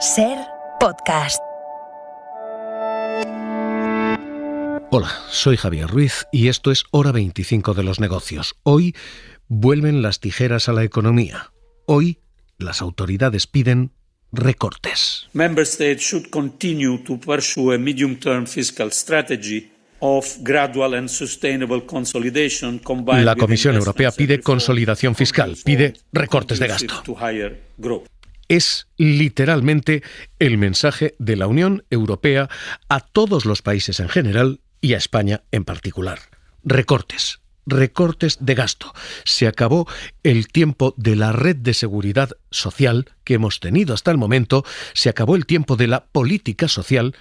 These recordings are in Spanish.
SER Podcast. Hola, soy Javier Ruiz y esto es Hora 25 de los negocios. Hoy vuelven las tijeras a la economía. Hoy las autoridades piden recortes. Member States should continue to pursue a medium-term fiscal strategy of gradual and sustainable consolidation combined La with Comisión Europea investments and pide reforms consolidación fiscal, pide recortes de gasto. conducive to higher growth. Es literalmente el mensaje de la Unión Europea a todos los países en general y a España en particular. Recortes de gasto. Se acabó el tiempo de la red de seguridad social que hemos tenido hasta el momento, se acabó el tiempo de la política social.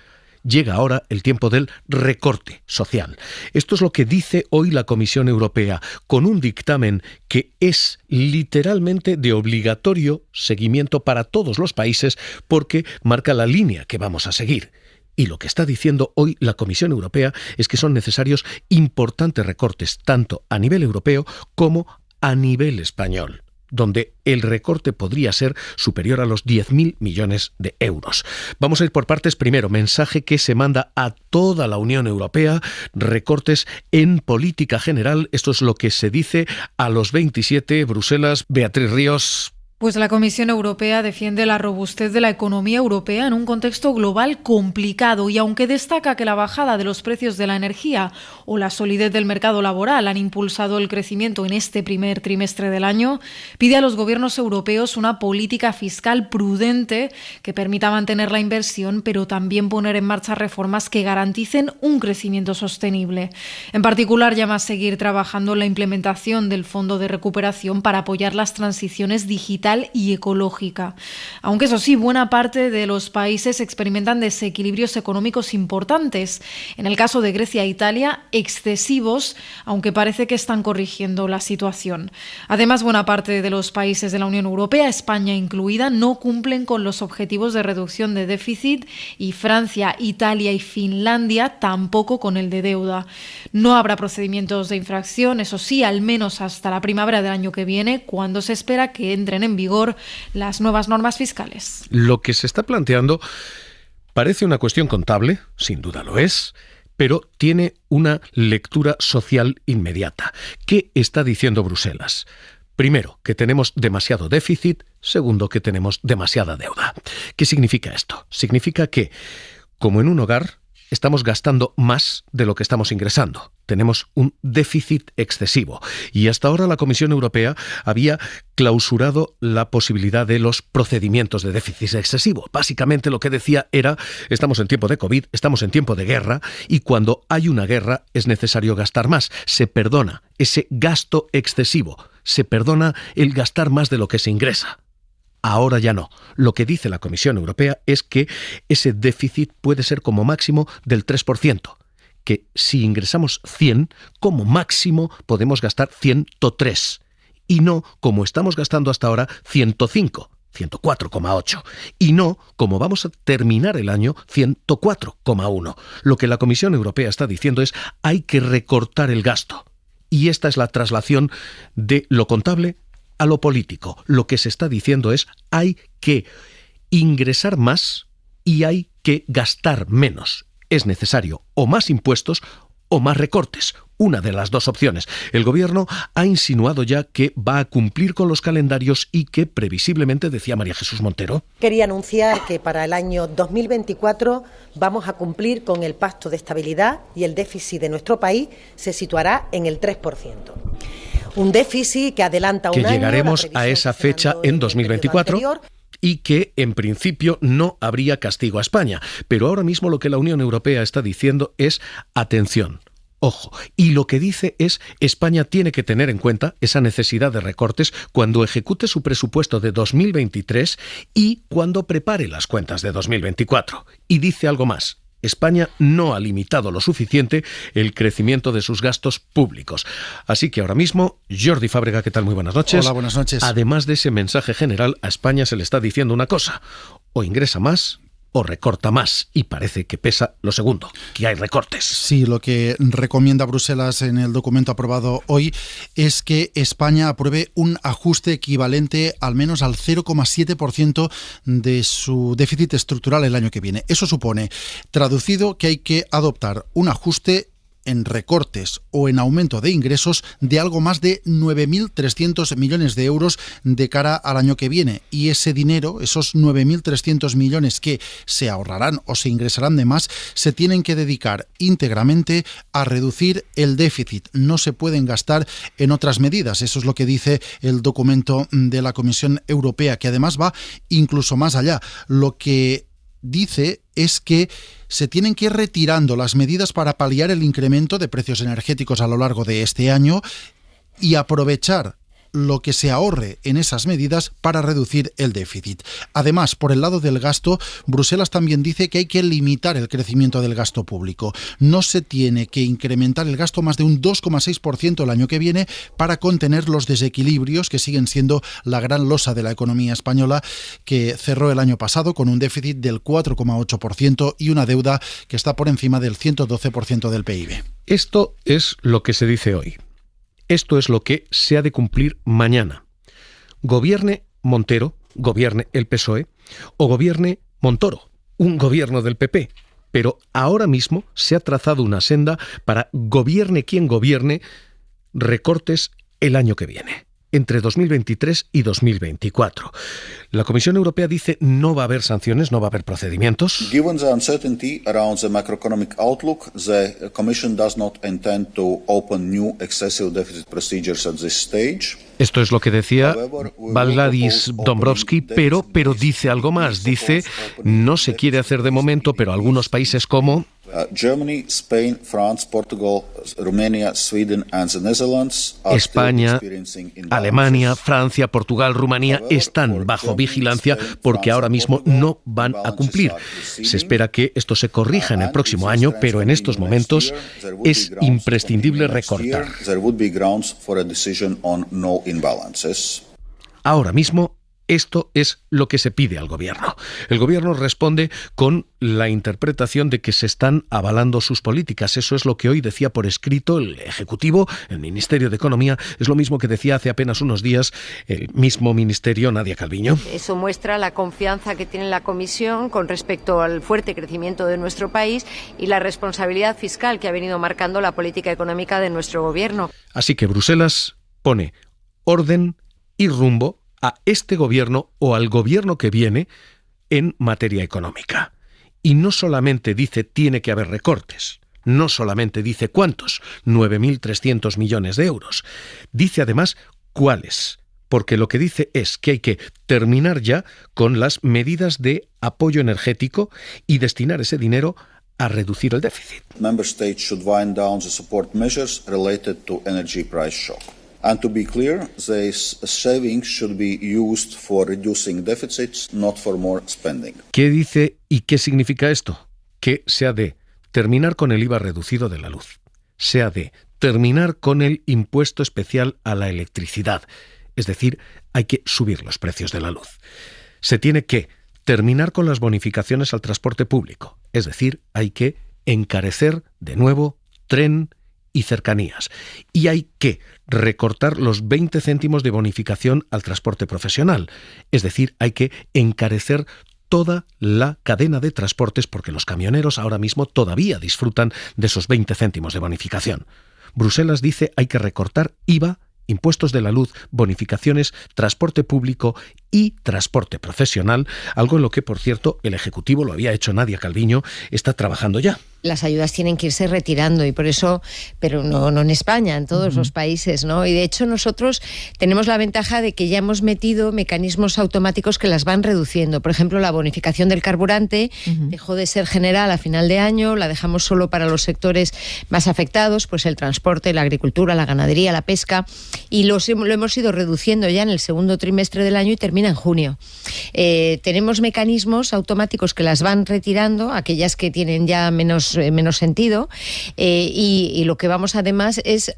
Llega ahora el tiempo del recorte social. Esto es lo que dice hoy la Comisión Europea, con un dictamen que es literalmente de obligatorio seguimiento para todos los países porque marca la línea que vamos a seguir. Y lo que está diciendo hoy la Comisión Europea es que son necesarios importantes recortes, tanto a nivel europeo como a nivel español, donde el recorte podría ser superior a los 10.000 millones de euros. Vamos a ir por partes. Primero, mensaje que se manda a toda la Unión Europea, recortes en política general. Esto es lo que se dice a los 27, Bruselas. Beatriz Ríos. Pues la Comisión Europea defiende la robustez de la economía europea en un contexto global complicado y aunque destaca que la bajada de los precios de la energía o la solidez del mercado laboral han impulsado el crecimiento en este primer trimestre del año, pide a los gobiernos europeos una política fiscal prudente que permita mantener la inversión, pero también poner en marcha reformas que garanticen un crecimiento sostenible. En particular, llama a seguir trabajando en la implementación del Fondo de Recuperación para apoyar las transiciones digitales y ecológica. Aunque eso sí, buena parte de los países experimentan desequilibrios económicos importantes. En el caso de Grecia e Italia, excesivos, aunque parece que están corrigiendo la situación. Además, buena parte de los países de la Unión Europea, España incluida, no cumplen con los objetivos de reducción de déficit y Francia, Italia y Finlandia tampoco con el de deuda. No habrá procedimientos de infracción, eso sí, al menos hasta la primavera del año que viene, cuando se espera que entren en vigor las nuevas normas fiscales. Lo que se está planteando parece una cuestión contable, sin duda lo es, pero tiene una lectura social inmediata. ¿Qué está diciendo Bruselas? Primero, que tenemos demasiado déficit. Segundo, que tenemos demasiada deuda. ¿Qué significa esto? Significa que, como en un hogar, estamos gastando más de lo que estamos ingresando. Tenemos un déficit excesivo. Y hasta ahora la Comisión Europea había clausurado la posibilidad de los procedimientos de déficit excesivo. Básicamente lo que decía era, estamos en tiempo de COVID, estamos en tiempo de guerra, y cuando hay una guerra es necesario gastar más. Se perdona ese gasto excesivo. Se perdona el gastar más de lo que se ingresa. Ahora ya no. Lo que dice la Comisión Europea es que ese déficit puede ser como máximo del 3%, que si ingresamos 100, como máximo podemos gastar 103, y no como estamos gastando hasta ahora 105, 104,8, y no como vamos a terminar el año 104,1. Lo que la Comisión Europea está diciendo es hay que recortar el gasto. Y esta es la traslación de lo contable a lo político. Lo que se está diciendo es hay que ingresar más y hay que gastar menos. Es necesario o más impuestos o más recortes. Una de las dos opciones. El gobierno ha insinuado ya que va a cumplir con los calendarios y que previsiblemente, decía María Jesús Montero. Quería anunciar que para el año 2024 vamos a cumplir con el Pacto de Estabilidad y el déficit de nuestro país se situará en el 3%. Un déficit que adelanta un año. Que llegaremos a esa fecha en 2024 y que en principio no habría castigo a España. Pero ahora mismo lo que la Unión Europea está diciendo es atención. Ojo, y lo que dice es España tiene que tener en cuenta esa necesidad de recortes cuando ejecute su presupuesto de 2023 y cuando prepare las cuentas de 2024. Y dice algo más. España no ha limitado lo suficiente el crecimiento de sus gastos públicos. Así que ahora mismo, Jordi Fábrega, ¿qué tal? Muy buenas noches. Hola, buenas noches. Además de ese mensaje general, a España se le está diciendo una cosa. O ingresa más o recorta más, y parece que pesa lo segundo, que hay recortes. Sí, lo que recomienda Bruselas en el documento aprobado hoy es que España apruebe un ajuste equivalente al menos al 0,7% de su déficit estructural el año que viene. Eso supone, traducido, que hay que adoptar un ajuste en recortes o en aumento de ingresos de algo más de 9.300 millones de euros de cara al año que viene. Y ese dinero, esos 9.300 millones que se ahorrarán o se ingresarán de más, se tienen que dedicar íntegramente a reducir el déficit. No se pueden gastar en otras medidas. Eso es lo que dice el documento de la Comisión Europea, que además va incluso más allá. Lo que dice es que se tienen que ir retirando las medidas para paliar el incremento de precios energéticos a lo largo de este año y aprovechar lo que se ahorre en esas medidas para reducir el déficit. Además, por el lado del gasto, Bruselas también dice que hay que limitar el crecimiento del gasto público. No se tiene que incrementar el gasto más de un 2,6% el año que viene para contener los desequilibrios que siguen siendo la gran losa de la economía española, que cerró el año pasado con un déficit del 4,8% y una deuda que está por encima del 112% del PIB. Esto es lo que se dice hoy. Esto es lo que se ha de cumplir mañana. Gobierne Montero, gobierne el PSOE, o gobierne Montoro, un gobierno del PP. Pero ahora mismo se ha trazado una senda para, gobierne quien gobierne, recortes el año que viene, entre 2023 y 2024. La Comisión Europea dice no va a haber sanciones, no va a haber procedimientos. Given the uncertainty around the macroeconomic outlook, the Commission does not intend to open new excessive deficit procedures at this stage. Esto es lo que decía Valdis Dombrovskis, pero dice algo más. Dice, no se quiere hacer de momento, pero algunos países como Germany, Spain, France, Portugal, Romania, Sweden and the Netherlands are España, still experiencing imbalances. Alemania, Francia, Portugal, Rumanía están bajo vigilancia porque ahora mismo no van a cumplir. Se espera que esto se corrija en el próximo año, pero en estos momentos es imprescindible recortar. Ahora mismo, esto es lo que se pide al gobierno. El gobierno responde con la interpretación de que se están avalando sus políticas. Eso es lo que hoy decía por escrito el Ejecutivo, el Ministerio de Economía. Es lo mismo que decía hace apenas unos días el mismo Ministerio, Nadia Calviño. Eso muestra la confianza que tiene la Comisión con respecto al fuerte crecimiento de nuestro país y la responsabilidad fiscal que ha venido marcando la política económica de nuestro gobierno. Así que Bruselas pone orden y rumbo a este gobierno o al gobierno que viene en materia económica. Y no solamente dice tiene que haber recortes, no solamente dice cuántos, 9.300 millones de euros. Dice además cuáles, porque lo que dice es que hay que terminar ya con las medidas de apoyo energético y destinar ese dinero a reducir el déficit. Member states should wind down the support measures related to energy price shock. And to be clear, these savings should be used for reducing deficits, not for more spending. ¿Qué dice y qué significa esto? Que se ha de terminar con el IVA reducido de la luz, se ha de terminar con el impuesto especial a la electricidad, es decir, hay que subir los precios de la luz. Se tiene que terminar con las bonificaciones al transporte público, es decir, hay que encarecer de nuevo tren y cercanías. Y hay que recortar los 20 céntimos de bonificación al transporte profesional. Es decir, hay que encarecer toda la cadena de transportes porque los camioneros ahora mismo todavía disfrutan de esos 20 céntimos de bonificación. Bruselas dice hay que recortar IVA, impuestos de la luz, bonificaciones, transporte público y transporte profesional, algo en lo que, por cierto, el Ejecutivo, lo había hecho Nadia Calviño, está trabajando ya. Las ayudas tienen que irse retirando y por eso, pero no en España, en todos los países, ¿no? Y de hecho nosotros tenemos la ventaja de que ya hemos metido mecanismos automáticos que las van reduciendo. Por ejemplo, la bonificación del carburante dejó de ser general a final de año, la dejamos solo para los sectores más afectados, pues el transporte, la agricultura, la ganadería, la pesca, y lo hemos ido reduciendo ya en el segundo trimestre del año y termina en junio. Tenemos mecanismos automáticos que las van retirando, aquellas que tienen ya menos sentido, y lo que vamos además es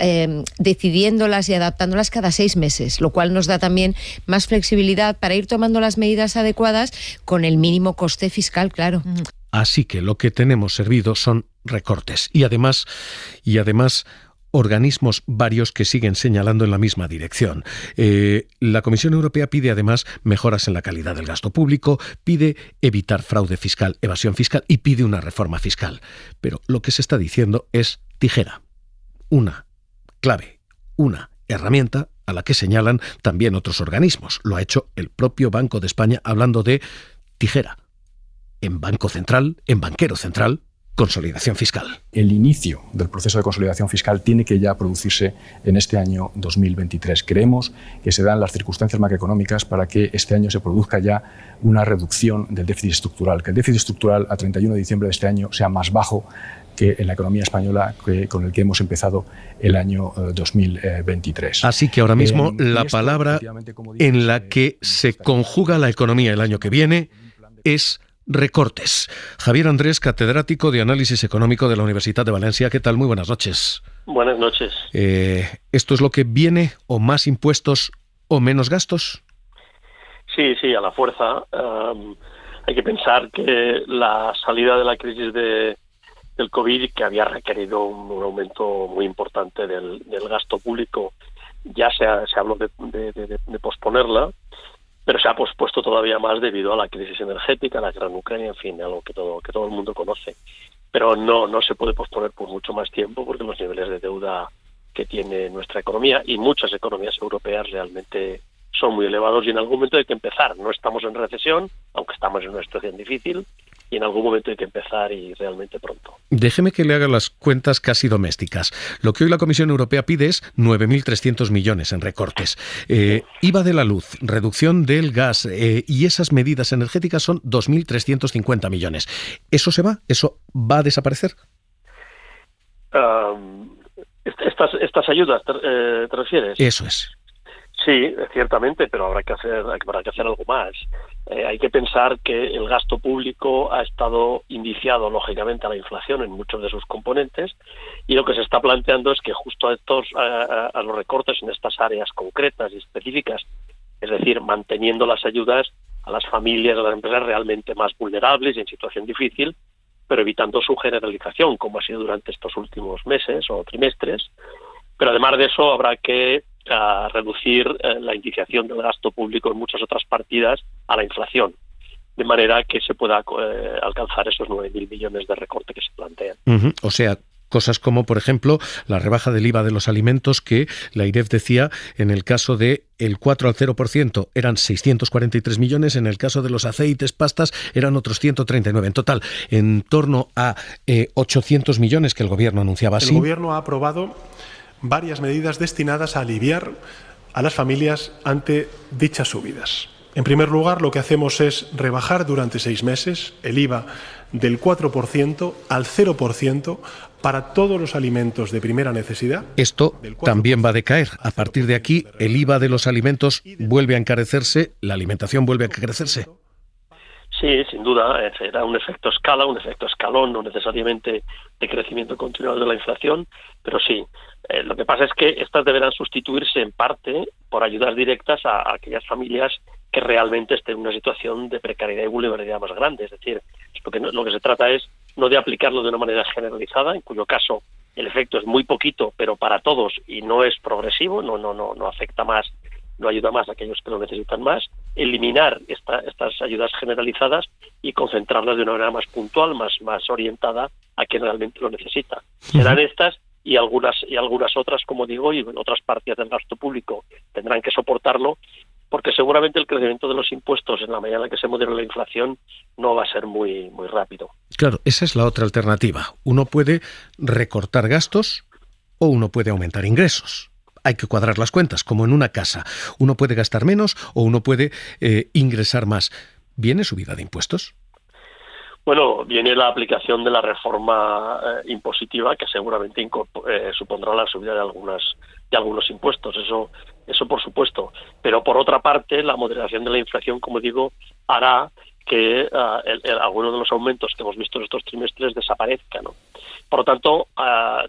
decidiéndolas y adaptándolas cada 6 meses, lo cual nos da también más flexibilidad para ir tomando las medidas adecuadas con el mínimo coste fiscal, claro. Así que lo que tenemos servido son recortes y además organismos varios que siguen señalando en la misma dirección. La Comisión Europea pide además mejoras en la calidad del gasto público, pide evitar fraude fiscal, evasión fiscal y pide una reforma fiscal. Pero lo que se está diciendo es tijera, una clave, una herramienta a la que señalan también otros organismos. Lo ha hecho el propio Banco de España hablando de tijera. En Banco Central, en Banquero Central, consolidación fiscal. El inicio del proceso de consolidación fiscal tiene que ya producirse en este año 2023. Creemos que se dan las circunstancias macroeconómicas para que este año se produzca ya una reducción del déficit estructural, que el déficit estructural a 31 de diciembre de este año sea más bajo que en la economía española con el que hemos empezado el año 2023. Así que ahora mismo la palabra en la que se conjuga la economía el año que viene es recortes. Javier Andrés, catedrático de Análisis Económico de la Universidad de Valencia. ¿Qué tal? Muy buenas noches. Buenas noches. ¿Esto es lo que viene, o más impuestos o menos gastos? Sí, a la fuerza. Hay que pensar que la salida de la crisis del COVID, que había requerido un aumento muy importante del gasto público, ya se habló de posponerla, pero se ha pospuesto todavía más debido a la crisis energética, la guerra en Ucrania, en fin, algo que todo el mundo conoce. Pero no se puede posponer por mucho más tiempo porque los niveles de deuda que tiene nuestra economía y muchas economías europeas realmente son muy elevados y en algún momento hay que empezar. No estamos en recesión, aunque estamos en una situación difícil, y en algún momento hay que empezar y realmente pronto. Déjeme que le haga las cuentas casi domésticas. Lo que hoy la Comisión Europea pide es 9.300 millones en recortes. IVA de la luz, reducción del gas y esas medidas energéticas son 2.350 millones. ¿Eso se va? ¿Eso va a desaparecer? Estas ayudas, ¿te refieres? Eso es. Sí, ciertamente, pero habrá que hacer algo más. Hay que pensar que el gasto público ha estado indiciado, lógicamente, a la inflación en muchos de sus componentes, y lo que se está planteando es que justo a los recortes en estas áreas concretas y específicas, es decir, manteniendo las ayudas a las familias, a las empresas realmente más vulnerables y en situación difícil, pero evitando su generalización, como ha sido durante estos últimos meses o trimestres. Pero además de eso habrá que reducir la indiciación del gasto público en muchas otras partidas a la inflación, de manera que se pueda alcanzar esos 9.000 millones de recorte que se plantean. O sea, cosas como, por ejemplo, la rebaja del IVA de los alimentos, que la IREF decía, en el caso de el 4 al 0% eran 643 millones, en el caso de los aceites, pastas, eran otros 139. En total, en torno a 800 millones que el Gobierno anunciaba así. El Gobierno ha aprobado varias medidas destinadas a aliviar a las familias ante dichas subidas. En primer lugar, lo que hacemos es rebajar durante 6 meses el IVA del 4% al 0% para todos los alimentos de primera necesidad. Esto también va a decaer. A partir de aquí, el IVA de los alimentos vuelve a encarecerse, la alimentación vuelve a encarecerse. Sí, sin duda, será un efecto escala, un efecto escalón, no necesariamente de crecimiento continuado de la inflación, pero sí. Lo que pasa es que estas deberán sustituirse en parte por ayudas directas a aquellas familias que realmente estén en una situación de precariedad y vulnerabilidad más grande. Es decir, lo que se trata es no de aplicarlo de una manera generalizada, en cuyo caso el efecto es muy poquito, pero para todos, y no es progresivo, no afecta más, no ayuda más a aquellos que lo necesitan más, eliminar estas ayudas generalizadas y concentrarlas de una manera más puntual, más orientada a quien realmente lo necesita. Serán estas y algunas otras, como digo, y otras partidas del gasto público tendrán que soportarlo, porque seguramente el crecimiento de los impuestos en la medida en la que se modere la inflación no va a ser muy rápido. Claro, esa es la otra alternativa. Uno puede recortar gastos o uno puede aumentar ingresos. Hay que cuadrar las cuentas, como en una casa. Uno puede gastar menos o uno puede ingresar más. ¿Viene subida de impuestos? Bueno, viene la aplicación de la reforma impositiva, que seguramente supondrá la subida de algunos impuestos, eso por supuesto. Pero por otra parte, la moderación de la inflación, como digo, hará que algunos de los aumentos que hemos visto en estos trimestres desaparezcan, ¿no? Por lo tanto,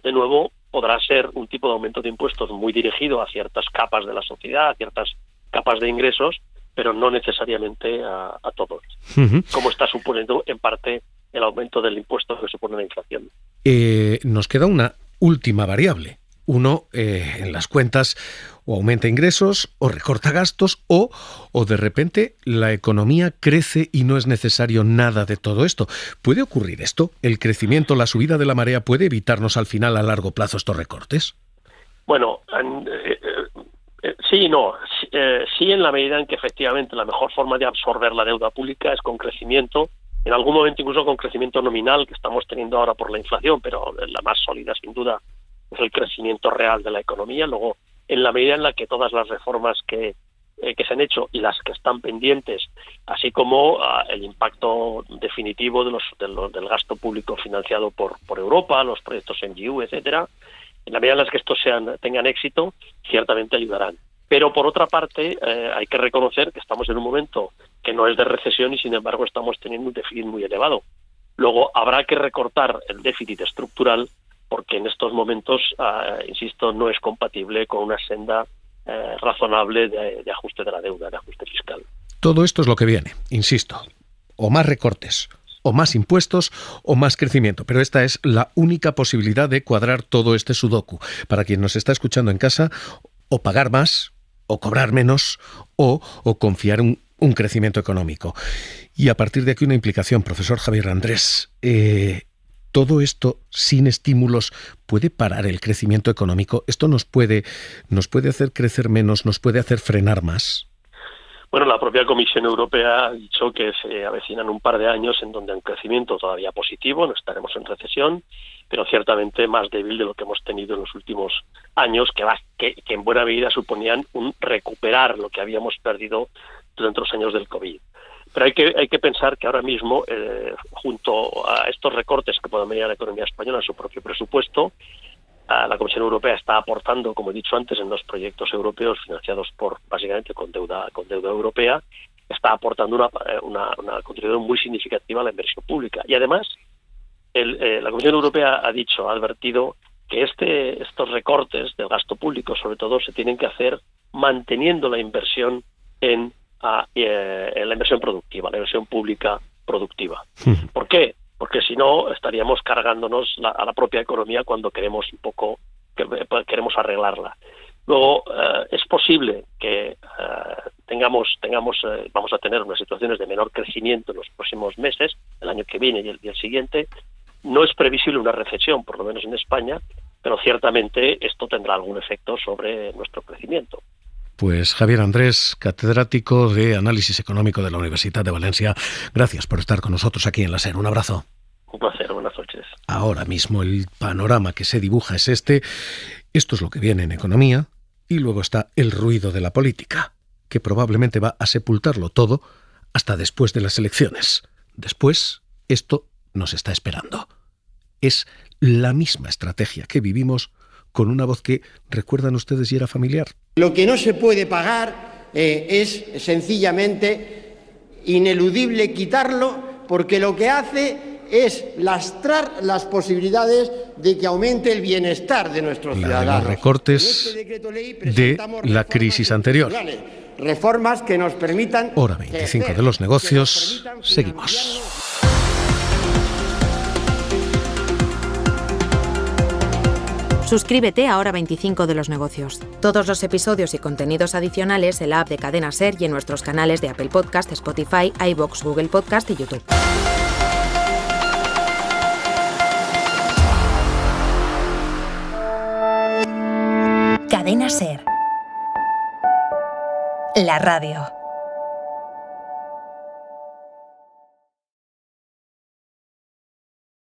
de nuevo, podrá ser un tipo de aumento de impuestos muy dirigido a ciertas capas de la sociedad, a ciertas capas de ingresos, pero no necesariamente a todos, como está suponiendo en parte el aumento del impuesto que supone la inflación. Nos queda una última variable. Uno, en las cuentas, o aumenta ingresos, o recorta gastos, o de repente la economía crece y no es necesario nada de todo esto. ¿Puede ocurrir esto? ¿El crecimiento, la subida de la marea puede evitarnos al final a largo plazo estos recortes? Bueno, sí y no. Sí, en la medida en que efectivamente la mejor forma de absorber la deuda pública es con crecimiento, en algún momento incluso con crecimiento nominal que estamos teniendo ahora por la inflación, pero la más sólida sin duda es el crecimiento real de la economía. Luego, en la medida en la que todas las reformas que se han hecho y las que están pendientes, así como el impacto definitivo del gasto público financiado por Europa, los proyectos NGU, etcétera, en la medida en las que estos tengan éxito, ciertamente ayudarán. Pero por otra parte, hay que reconocer que estamos en un momento que no es de recesión y sin embargo estamos teniendo un déficit muy elevado. Luego habrá que recortar el déficit estructural porque en estos momentos, insisto, no es compatible con una senda razonable de ajuste de la deuda, de ajuste fiscal. Todo esto es lo que viene, insisto, o más recortes, o más impuestos, o más crecimiento. Pero esta es la única posibilidad de cuadrar todo este sudoku. Para quien nos está escuchando en casa, o pagar más, o cobrar menos, o confiar en un crecimiento económico. Y a partir de aquí una implicación, profesor Javier Andrés. ¿Todo esto sin estímulos puede parar el crecimiento económico? ¿Esto nos puede hacer crecer menos, nos puede hacer frenar más? Bueno, la propia Comisión Europea ha dicho que se avecinan un par de años en donde hay un crecimiento todavía positivo, no estaremos en recesión, pero ciertamente más débil de lo que hemos tenido en los últimos años, que en buena medida suponían un recuperar lo que habíamos perdido durante los años del COVID. Pero hay que pensar que ahora mismo, junto a estos recortes que pueden venir a la economía española en su propio presupuesto, la Comisión Europea está aportando, como he dicho antes, en los proyectos europeos financiados básicamente con deuda europea, está aportando una contribución muy significativa a la inversión pública. Y además, la Comisión Europea ha advertido que estos recortes del gasto público, sobre todo, se tienen que hacer manteniendo la inversión en la inversión productiva, la inversión pública productiva. ¿Por qué? Porque si no estaríamos cargándonos a la propia economía cuando queremos arreglarla. Luego, es posible que vamos a tener unas situaciones de menor crecimiento en los próximos meses, el año que viene y el siguiente. No es previsible una recesión, por lo menos en España, pero ciertamente esto tendrá algún efecto sobre nuestro crecimiento. Pues Javier Andrés, catedrático de Análisis Económico de la Universidad de Valencia, gracias por estar con nosotros aquí en la SER. Un abrazo. Un placer, buenas noches. Ahora mismo el panorama que se dibuja es este. Esto es lo que viene en economía y luego está el ruido de la política, que probablemente va a sepultarlo todo hasta después de las elecciones. Después, esto nos está esperando. Es la misma estrategia que vivimos con una voz que, ¿recuerdan ustedes, y era familiar? Lo que no se puede pagar es sencillamente ineludible quitarlo, porque lo que hace es lastrar las posibilidades de que aumente el bienestar de nuestros ciudadanos. De los recortes de la crisis anterior. Reformas que nos permitan... Hora 25 de los negocios. Seguimos. Suscríbete a Hora 25 de los negocios. Todos los episodios y contenidos adicionales en la app de Cadena SER y en nuestros canales de Apple Podcast, Spotify, iVoox, Google Podcast y YouTube. Cadena SER. La radio.